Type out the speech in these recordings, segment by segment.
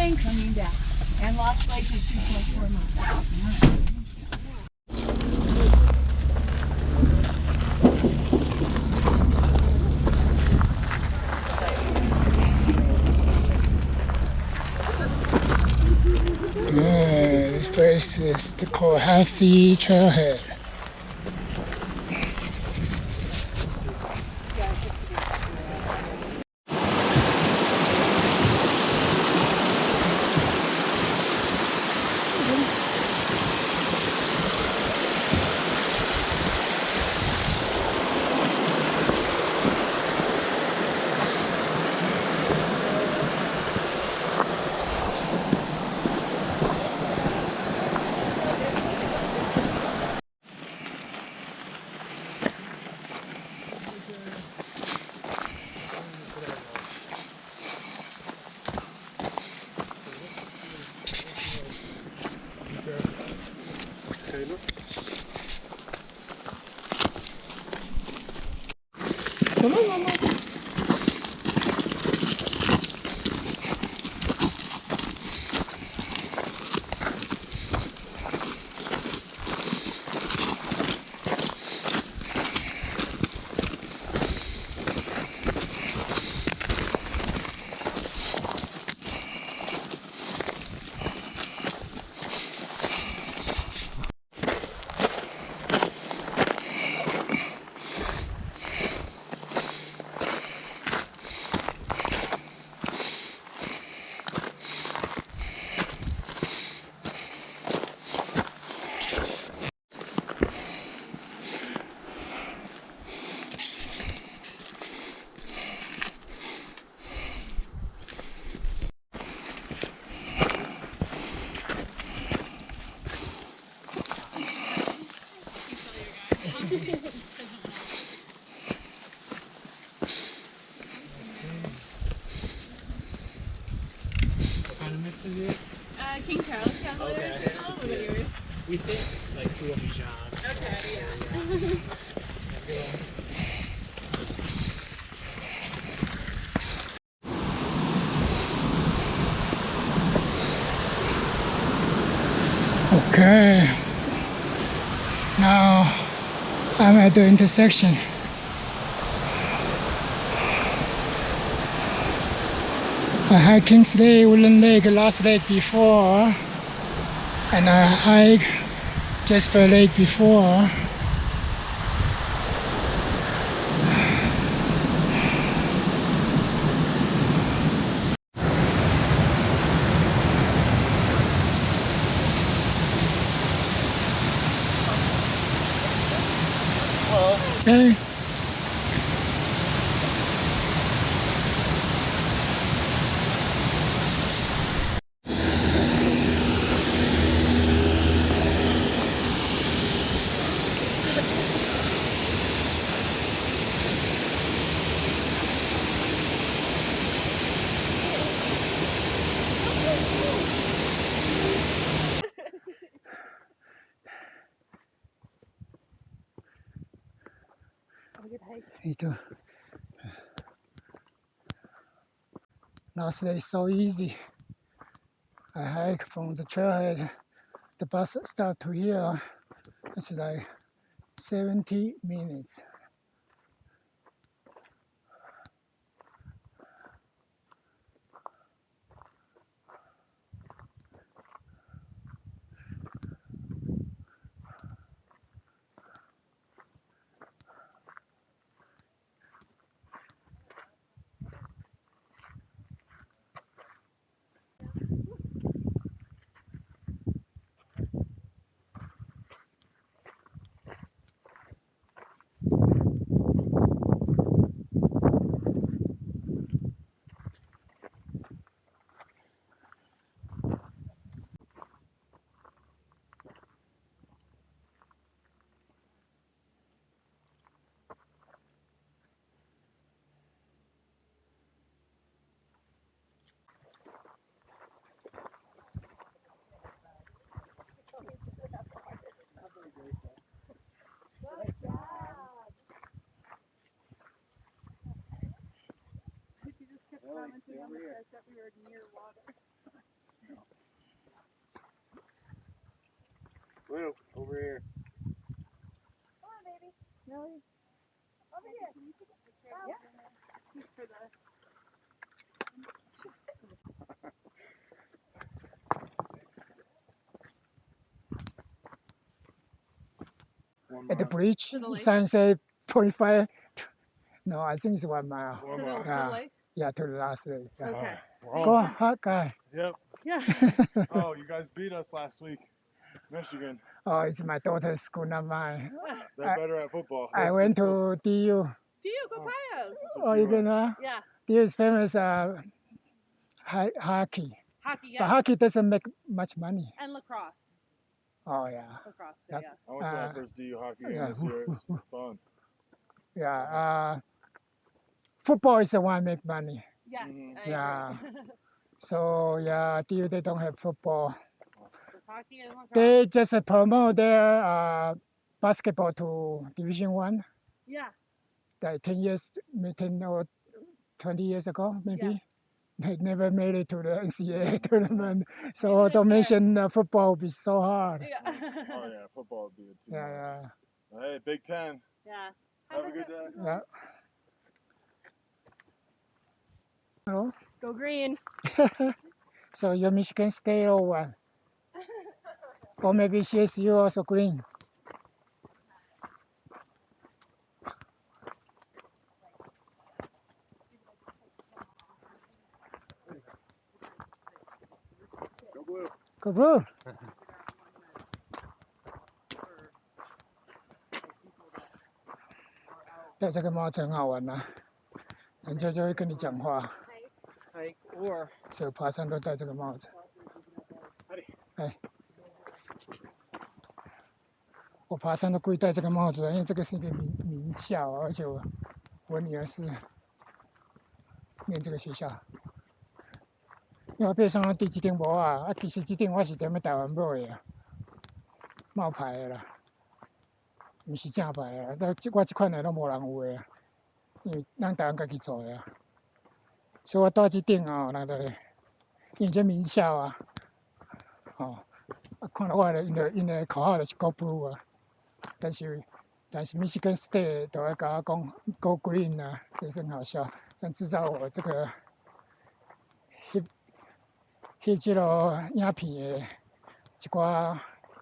Thanks. Coming back. And Lost Lake is 2.4 miles. This place is the Cohasset Trailhead. Come on, Mama. What kind of mix is this? King Charles Cavalier. Okay. Oh, what about yours? We think like Cruel Bichon. Okay, yeah. Okay. Now I'm at the intersection. I hiked Kingsley, Woodland Lake last lake before, and I hiked Jasper Lake before. Okay. Me too. Last day is so easy. I hike from the trailhead, the bus stop to here. It's like 70 minutes. Commenting on the fact that we were near water. Really? Over here. Yeah. Just for the. At the bridge, To the lake? sign say 0.5. No, I think it's 1 mile. To the Yeah. lake? Yeah, to the last lake. Yeah. Okay. Go, hot guy. Yep. Yeah. Oh, you guys beat us last week, Michigan. Oh, it's my daughter's school, not mine. They're better at football. I That's went good to DU. Do you go Pios? Oh, you went. gonna? Yeah. DU is famous hockey. Hockey, But yeah. hockey doesn't make much money. And lacrosse. Oh, yeah. Lacrosse, Yep. yeah. I went to my Uh, first DU hockey game yeah. this year. It was fun. Yeah. Football is the one make money. Yes, Mhm. I Yeah. agree. So, yeah, DU, they don't have football. Just hockey and lacrosse. They just promote their basketball to Division 1. Yeah. Like 10 years, 10 or 20 years ago, maybe. Yeah. They never made it to the NCAA tournament. So Maybe this year. automation football will be so hard. Yeah. Oh yeah, football would be a team. Yeah, Hey, Big Ten. Yeah. Have a good day. yeah. Hello? Go green. So you're Michigan State or what? Or maybe CSU also green. Go blue. Go blue. 戴这个帽子很好玩呐、人家就会跟你讲话， Hike or 所以爬山都戴这个帽子。哎，我爬山都故意戴这个帽子，因为这个是一个名校，而且我女儿是念这个学校。因为我爬上第几顶无啊？其实这顶我是踮咧台湾买的啊，冒牌的啦，毋是正牌的啦。但我即款的拢无人有的啊，因为咱台湾家己做的啊。所以我带这顶哦，那个因为这名校啊，哦，看到我的因的口号就是 Go Blue 啊，但是 Michigan State 都会甲我讲 Go Green 啊，也是很好笑，这样制造我这个翕即落影片的一寡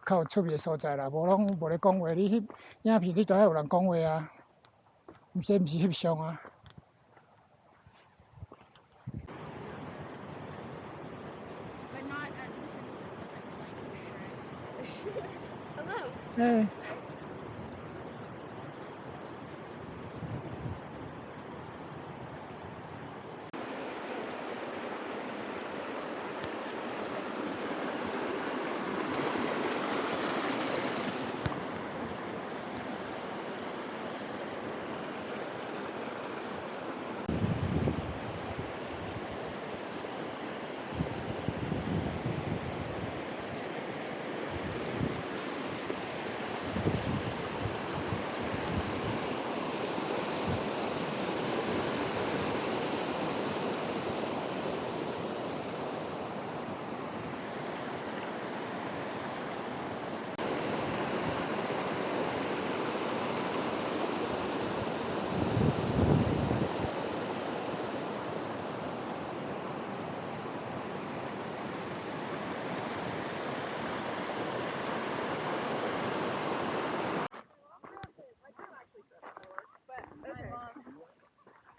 较有趣味的所在啦，无拢无咧讲话，你翕影片你都要有人讲话啊，毋是翕相啊。But not as intense as explained. Hello. 哎。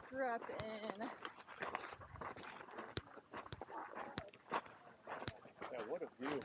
Grew up in. Yeah, what a view.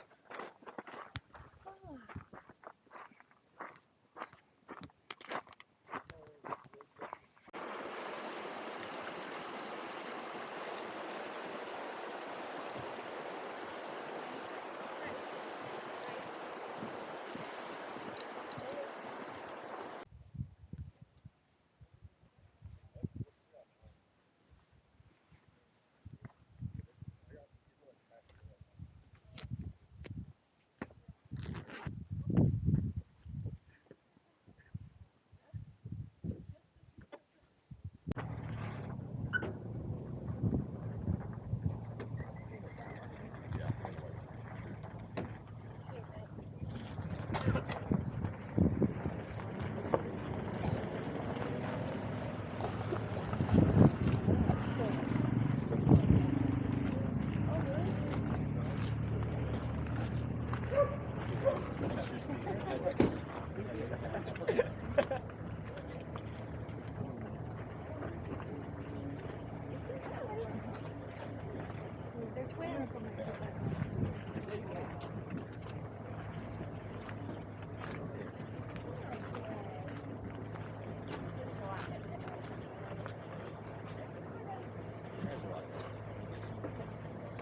They're twins.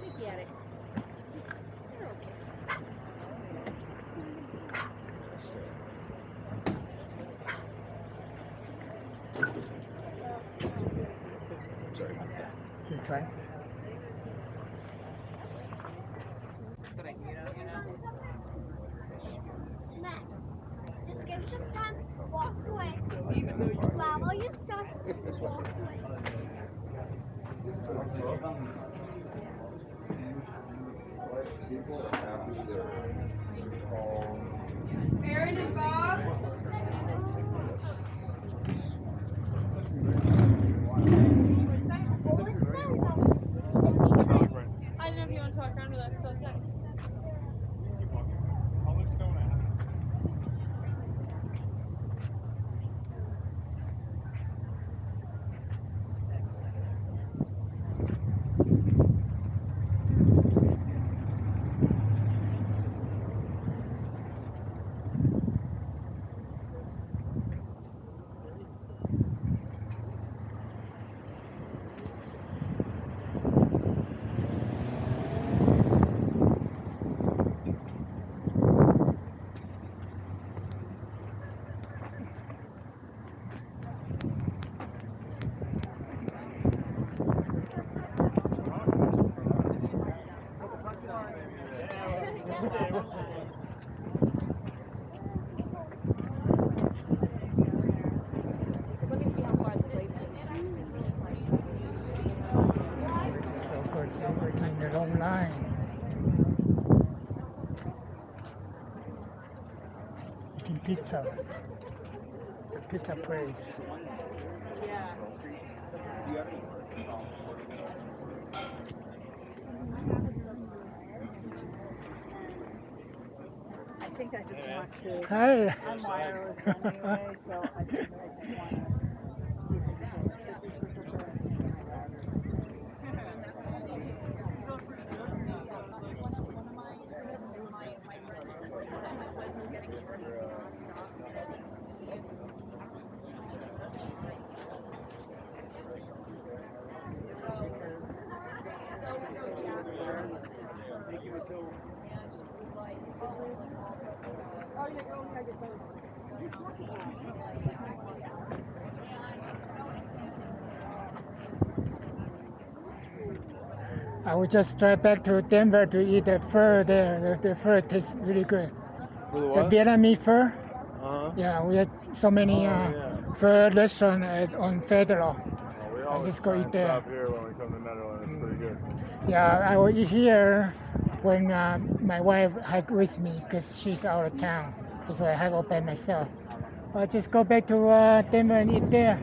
Look at it. You're okay. This way. Matt, just give some time, walk away. Allow all your stuff, walk away. Aaron and Bob. I don't know if you want to walk around with us, so it's fine. How much you going to have? Let me see how far the place is. So of course, we're taking the long line. Eating pizzas. It's a pizza place. I think I just want to. Hi. I'm wireless anyway, so I think I just want to see if we can. I will just drive back to Denver to eat the pho there. The pho tastes really good. For The Vietnamese pho. Uh-huh. Yeah, we had so many pho restaurants on Federal. We always just go try eat and there. Stop here when we come to Netherlands. It's pretty good. Yeah, I will eat here when my wife hike with me because she's out of town. That's why I hike all by myself. I'll just go back to Denver and eat there.